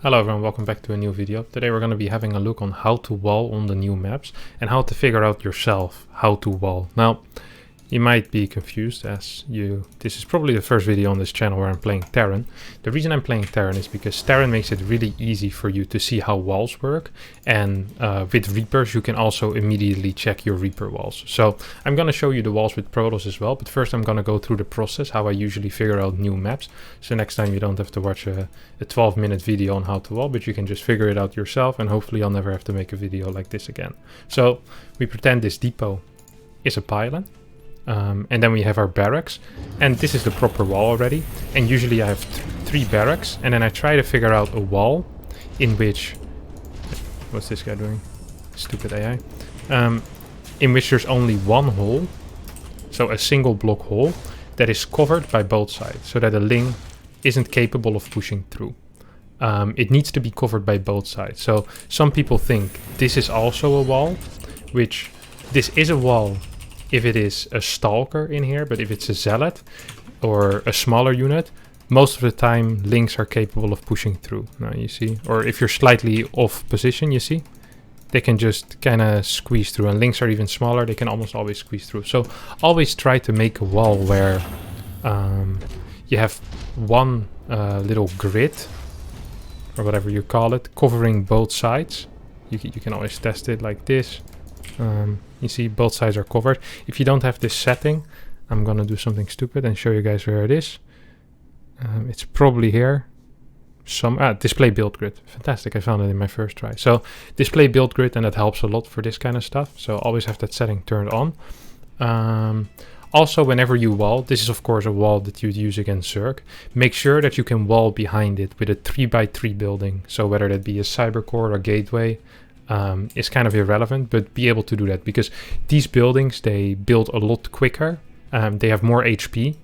Hello everyone, welcome back to a new video. Today we're going to be having a look on how to wall on the new maps and how to figure out yourself how to wall. Now, you might be confused as this is probably the first video on this channel where I'm playing Terran. The reason I'm playing Terran is because Terran makes it really easy for you to see how walls work, and with Reapers you can also immediately check your Reaper walls. So I'm going to show you the walls with Protoss as well, but first I'm going to go through the process, how I usually figure out new maps. So next time you don't have to watch a 12-minute video on how to wall, but you can just figure it out yourself, and hopefully I'll never have to make a video like this again. So we pretend this depot is a pylon. And then we have our barracks, and this is the proper wall already, and usually I have three barracks, and then I try to figure out a wall in which, what's this guy doing, stupid AI, in which there's only one hole, so a single block hole that is covered by both sides, so that the Ling isn't capable of pushing through. It needs to be covered by both sides. So some people think this is also a wall, which this is a wall if it is a stalker in here, but if it's a zealot or a smaller unit, most of the time Lings are capable of pushing through. Now you see, or if you're slightly off position, you see, they can just kind of squeeze through, and Lings are even smaller, they can almost always squeeze through. So always try to make a wall where you have one little grid, or whatever you call it, covering both sides. You can always test it like this. You see both sides are covered. If you don't have this setting, I'm gonna do something stupid and show you guys where it is. It's probably here. Display build grid. Fantastic, I found it in my first try. So display build grid, and that helps a lot for this kind of stuff. So always have that setting turned on. Also, whenever you wall, this is of course a wall that you'd use against Zerg, make sure that you can wall behind it with a 3x3 building. So whether that be a cyber core or gateway, is kind of irrelevant, but be able to do that, because these buildings, they build a lot quicker. They have more HP.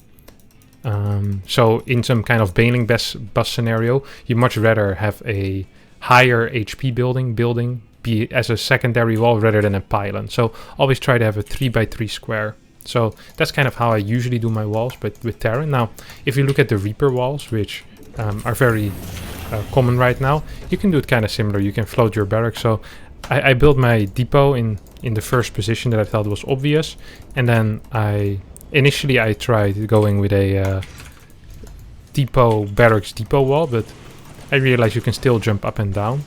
So in some kind of Baneling bus scenario, you much rather have a higher HP building be as a secondary wall rather than a pylon. So always try to have a 3x3 square. So that's kind of how I usually do my walls, but with Terran. Now, if you look at the Reaper walls, which are very common right now, you can do it kind of similar. You can float your barracks. So I built my depot in the first position that I thought was obvious, and then initially I tried going with a barracks depot wall, but I realized you can still jump up and down.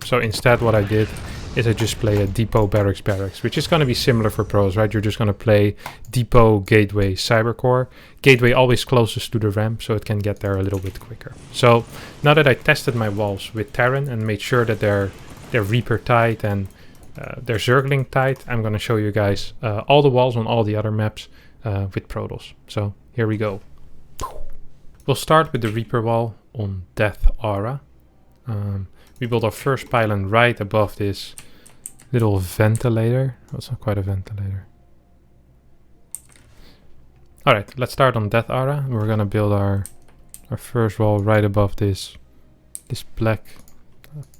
So instead what I did is I just play a depot barracks, which is going to be similar for pros, right? You're just going to play depot, gateway, cybercore. Gateway always closest to the ramp, so it can get there a little bit quicker. So now that I tested my walls with Terran and made sure that they're Reaper tight and they're Zergling tight, I'm going to show you guys all the walls on all the other maps with Protoss. So here we go. We'll start with the Reaper wall on Death Aura. We built our first pylon right above this little ventilator. Oh, it's not quite a ventilator. Alright, let's start on Death Aura. We're gonna build our first wall right above this black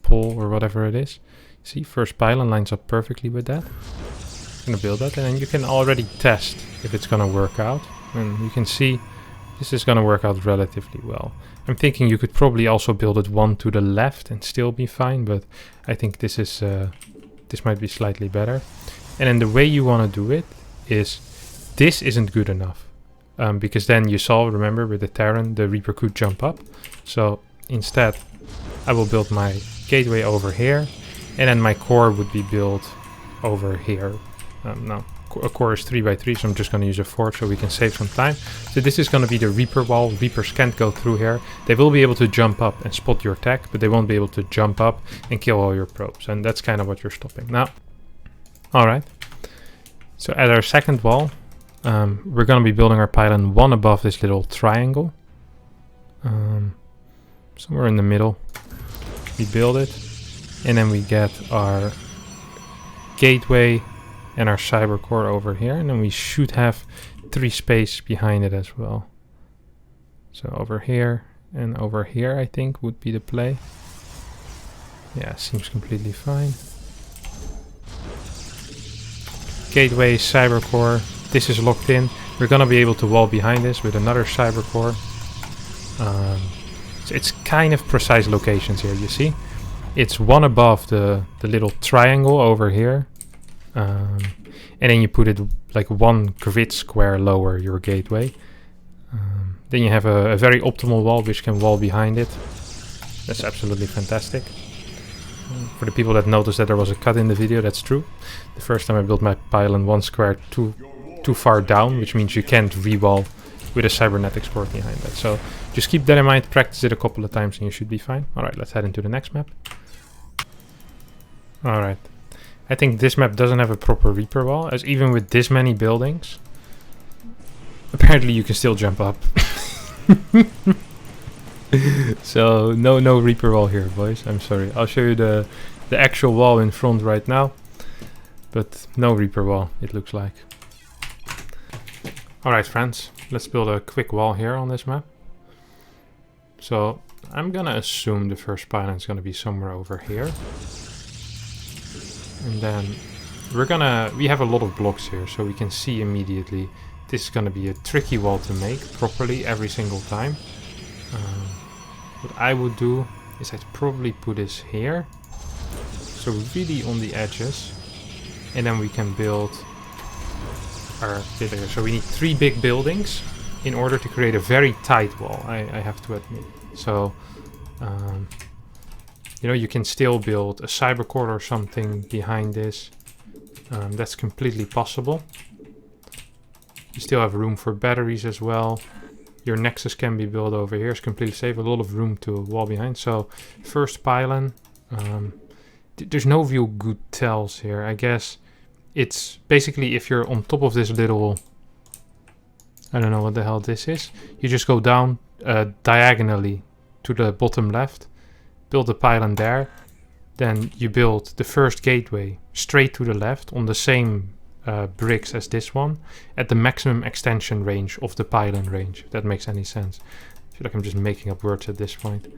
pole or whatever it is. See, first pylon lines up perfectly with that. I'm gonna build that, and then you can already test if it's gonna work out. And you can see this is gonna work out relatively well. I'm thinking you could probably also build it one to the left and still be fine, but I think this is this might be slightly better. And then the way you want to do it is, this isn't good enough, because then you saw, remember, with the Terran, the Reaper could jump up. So instead, I will build my gateway over here, and then my core would be built over here. No. A core is 3x3, so I'm just going to use a forge so we can save some time. So this is going to be the Reaper wall. Reapers can't go through here. They will be able to jump up and spot your tech, but they won't be able to jump up and kill all your probes. And that's kind of what you're stopping now. Alright. So at our second wall, we're going to be building our pylon one above this little triangle. Somewhere in the middle. We build it. And then we get our gateway and our cyber core over here, and then we should have 3 space behind it as well. So over here and over here, I think, would be the play. Yeah, seems completely fine. Gateway, cyber core, this is locked in. We're gonna be able to wall behind this with another cyber core. So it's kind of precise locations here, you see? It's one above the little triangle over here. And then you put it like one grid square lower your gateway. Then you have a very optimal wall which can wall behind it. That's absolutely fantastic. For the people that noticed that there was a cut in the video, that's true. The first time I built my pylon one square too far down, which means you can't re-wall with a cybernetics board behind that. So just keep that in mind, practice it a couple of times and you should be fine. Alright, let's head into the next map. Alright. I think this map doesn't have a proper Reaper wall, as even with this many buildings, apparently you can still jump up. So no Reaper wall here, boys. I'm sorry. I'll show you the actual wall in front right now, but no Reaper wall, it looks like. Alright friends, let's build a quick wall here on this map. So I'm gonna assume the first pylon is gonna be somewhere over here. And then we have a lot of blocks here, so we can see immediately this is gonna be a tricky wall to make properly every single time. What I would do is I'd probably put this here, so really on the edges, and then we can build our bit here. So we need 3 big buildings in order to create a very tight wall, I have to admit. So you know, you can still build a cyber core or something behind this. That's completely possible. You still have room for batteries as well. Your nexus can be built over here. It's completely safe. A lot of room to wall behind. So first pylon. There's no real good tells here. I guess it's basically if you're on top of this little, I don't know what the hell this is. You just go down diagonally to the bottom left. Build a pylon there. Then you build the first gateway straight to the left on the same bricks as this one at the maximum extension range of the pylon range, if that makes any sense. I feel like I'm just making up words at this point.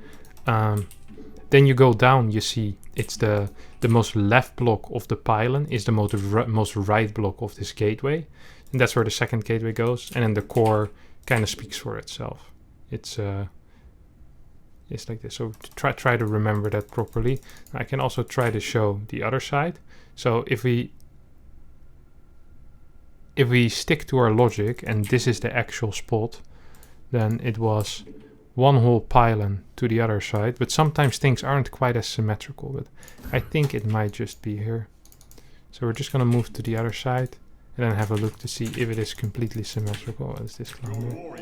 Then you go down, you see it's the most left block of the pylon is the most right block of this gateway, and that's where the second gateway goes, and then the core kind of speaks for itself. It's like this, so try to remember that properly. I can also try to show the other side. So if we stick to our logic and this is the actual spot, then it was one whole pylon to the other side, but sometimes things aren't quite as symmetrical, but I think it might just be here. So we're just gonna move to the other side and then have a look to see if it is completely symmetrical. What is this clown?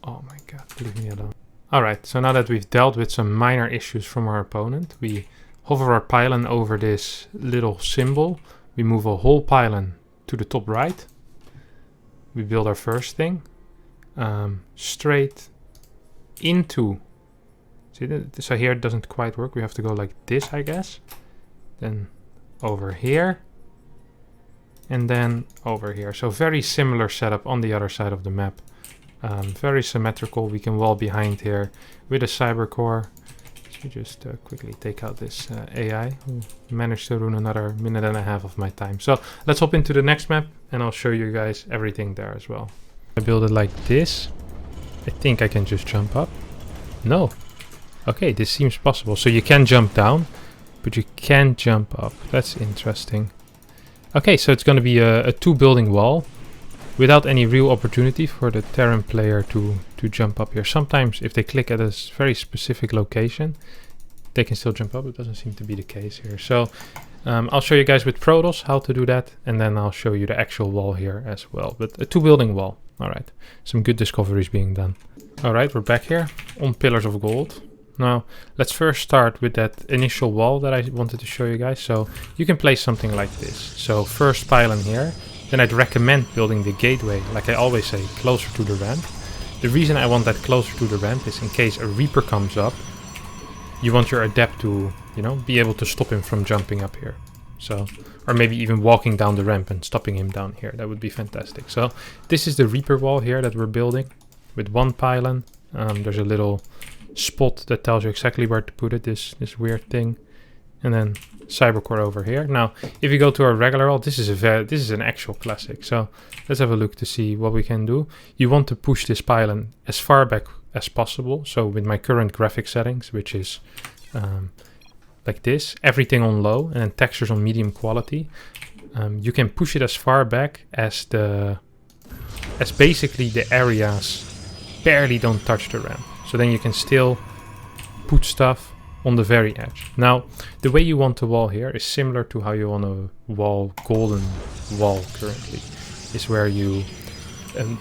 Oh my god, leave me alone. Alright, so now that we've dealt with some minor issues from our opponent, we hover our pylon over this little symbol. We move a whole pylon to the top right. We build our first thing. Straight into... See, so here it doesn't quite work. We have to go like this, I guess. Then over here. And then over here. So very similar setup on the other side of the map. Very symmetrical. We can wall behind here with a cyber core. So just quickly take out this AI who managed to ruin another minute and a half of my time. So let's hop into the next map and I'll show you guys everything there as well. I build it like this. I think I can just jump up. No. Okay, this seems possible. So you can jump down, but you can't jump up. That's interesting. Okay, so it's going to be a 2-building wall without any real opportunity for the Terran player to jump up here. Sometimes if they click at a very specific location, they can still jump up. It doesn't seem to be the case here. So I'll show you guys with Protoss how to do that, and then I'll show you the actual wall here as well. But a 2-building wall. All right, some good discoveries being done. All right, we're back here on Pillars of Gold. Now, let's first start with that initial wall that I wanted to show you guys. So you can place something like this. So first pylon here. Then I'd recommend building the gateway, like I always say, closer to the ramp. The reason I want that closer to the ramp is in case a Reaper comes up, you want your Adept to, you know, be able to stop him from jumping up here. So, or maybe even walking down the ramp and stopping him down here. That would be fantastic. So this is the Reaper wall here that we're building with 1 pylon. There's a little spot that tells you exactly where to put it, this weird thing. and then cybercore over here. Now, if you go to our regular wall, this is an actual classic. So let's have a look to see what we can do. You want to push this pylon as far back as possible. So with my current graphic settings, which is like this, everything on low and then textures on medium quality, you can push it as far back as basically the areas barely don't touch the ramp. So then you can still put stuff on the very edge. Now, the way you want to wall here is similar to how you want to wall golden wall currently. Is where you,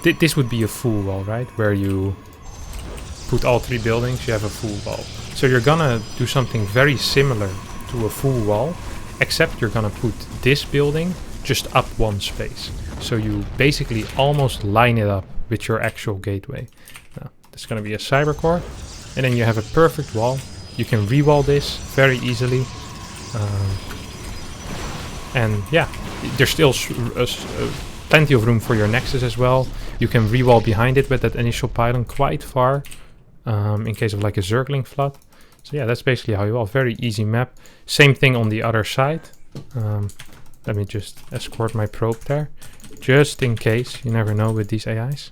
this would be a full wall, right? Where you put all 3 buildings, you have a full wall. So you're gonna do something very similar to a full wall, except you're gonna put this building just up 1 space. So you basically almost line it up with your actual gateway. Now, there's gonna be a cybercore, and then you have a perfect wall. You can re-wall this very easily. And yeah, there's still plenty of room for your nexus as well. You can re-wall behind it with that initial pylon quite far, in case of like a circling flood. So yeah, that's basically how you wall. Very easy map. Same thing on the other side. Let me just escort my probe there, just in case. You never know with these AIs.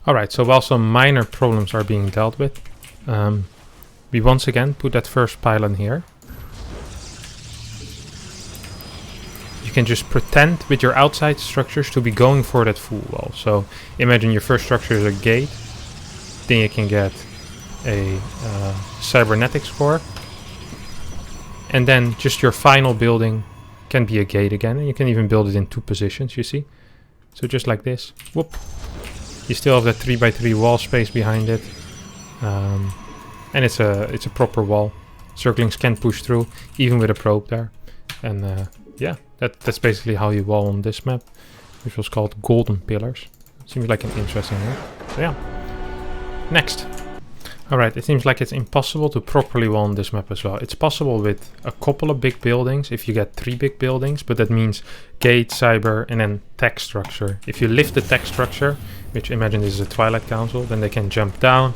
Alright, so while some minor problems are being dealt with, we once again put that first pylon here. You can just pretend with your outside structures to be going for that full wall. So imagine your first structure is a gate, then you can get a cybernetics core, and then just your final building can be a gate again, and you can even build it in 2 positions, you see. So just like this, whoop. You still have that 3x3 wall space behind it. And it's a proper wall. Circlings can push through, even with a probe there. And yeah, that's basically how you wall on this map, which was called Golden Pillars. Seems like an interesting one. So yeah. Next. Alright, it seems like it's impossible to properly wall on this map as well. It's possible with a couple of big buildings, if you get 3 big buildings, but that means gate, cyber, and then tech structure. If you lift the tech structure, which imagine this is a Twilight Council, then they can jump down.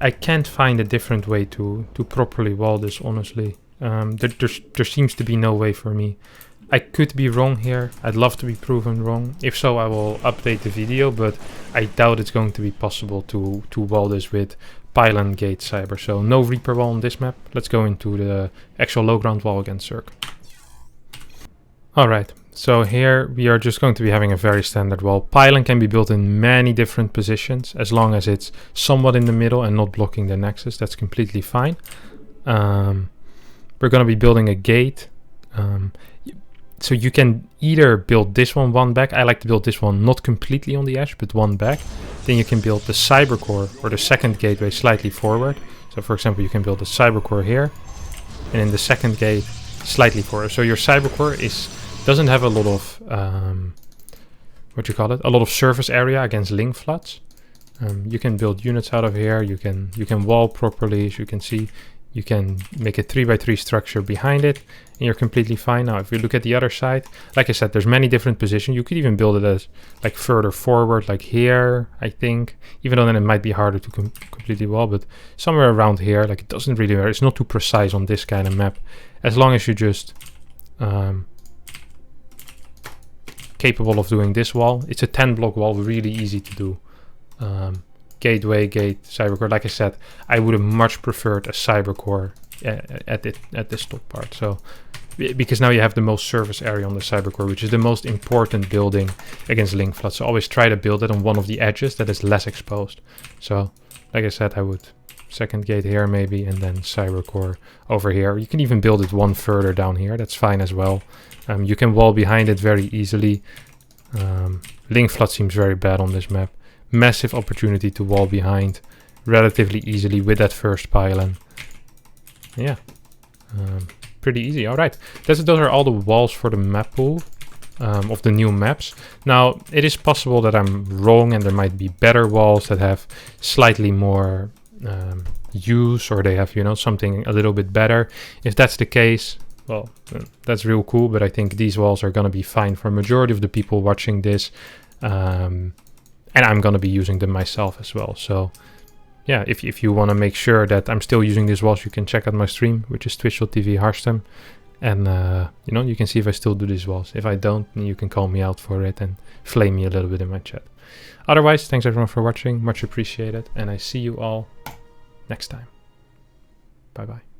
I can't find a different way to properly wall this, honestly. There seems to be no way for me. I could be wrong here. I'd love to be proven wrong. If so, I will update the video, but I doubt it's going to be possible to wall this with pylon, gate, cyber. So no Reaper wall on this map. Let's go into the actual low ground wall against Cirque. Alright, so here we are just going to be having a very standard wall. Pylon can be built in many different positions, as long as it's somewhat in the middle and not blocking the nexus. That's completely fine. We're going to be building a gate. So you can either build this one back. I like to build this one not completely on the edge, but 1 back. Then you can build the cybercore or the second gateway slightly forward. So for example, you can build the cybercore here, and in the second gate slightly forward. So your cybercore doesn't have a lot of a lot of surface area against link floods. You can build units out of here. You can wall properly, as you can see. You can make a 3x3 structure behind it, and you're completely fine. Now, if you look at the other side, like I said, there's many different positions. You could even build it as like further forward, like here, I think. Even though then it might be harder to completely wall, but somewhere around here, like it doesn't really matter. It's not too precise on this kind of map, as long as you just capable of doing this wall. It's a 10 block wall, really easy to do. Gateway, gate, cybercore. Like I said, I would have much preferred a cybercore at this top part. So, because now you have the most surface area on the cybercore, which is the most important building against link flood. So always try to build it on one of the edges that is less exposed. So, like I said, I would second gate here maybe, and then cybercore over here. You can even build it 1 further down here. That's fine as well. You can wall behind it very easily. Link flood seems very bad on this map. Massive opportunity to wall behind relatively easily with that first pylon. Yeah, pretty easy. All right, those are all the walls for the map pool of the new maps. Now, it is possible that I'm wrong and there might be better walls that have slightly more use, or they have, you know, something a little bit better. If that's the case, well, that's real cool, but I think these walls are going to be fine for a majority of the people watching this. And I'm going to be using them myself as well. So yeah, if you want to make sure that I'm still using these walls, you can check out my stream, which is twitch.tv Harstem. And, you know, you can see if I still do these walls. If I don't, you can call me out for it and flame me a little bit in my chat. Otherwise, thanks everyone for watching. Much appreciated. And I see you all next time. Bye-bye.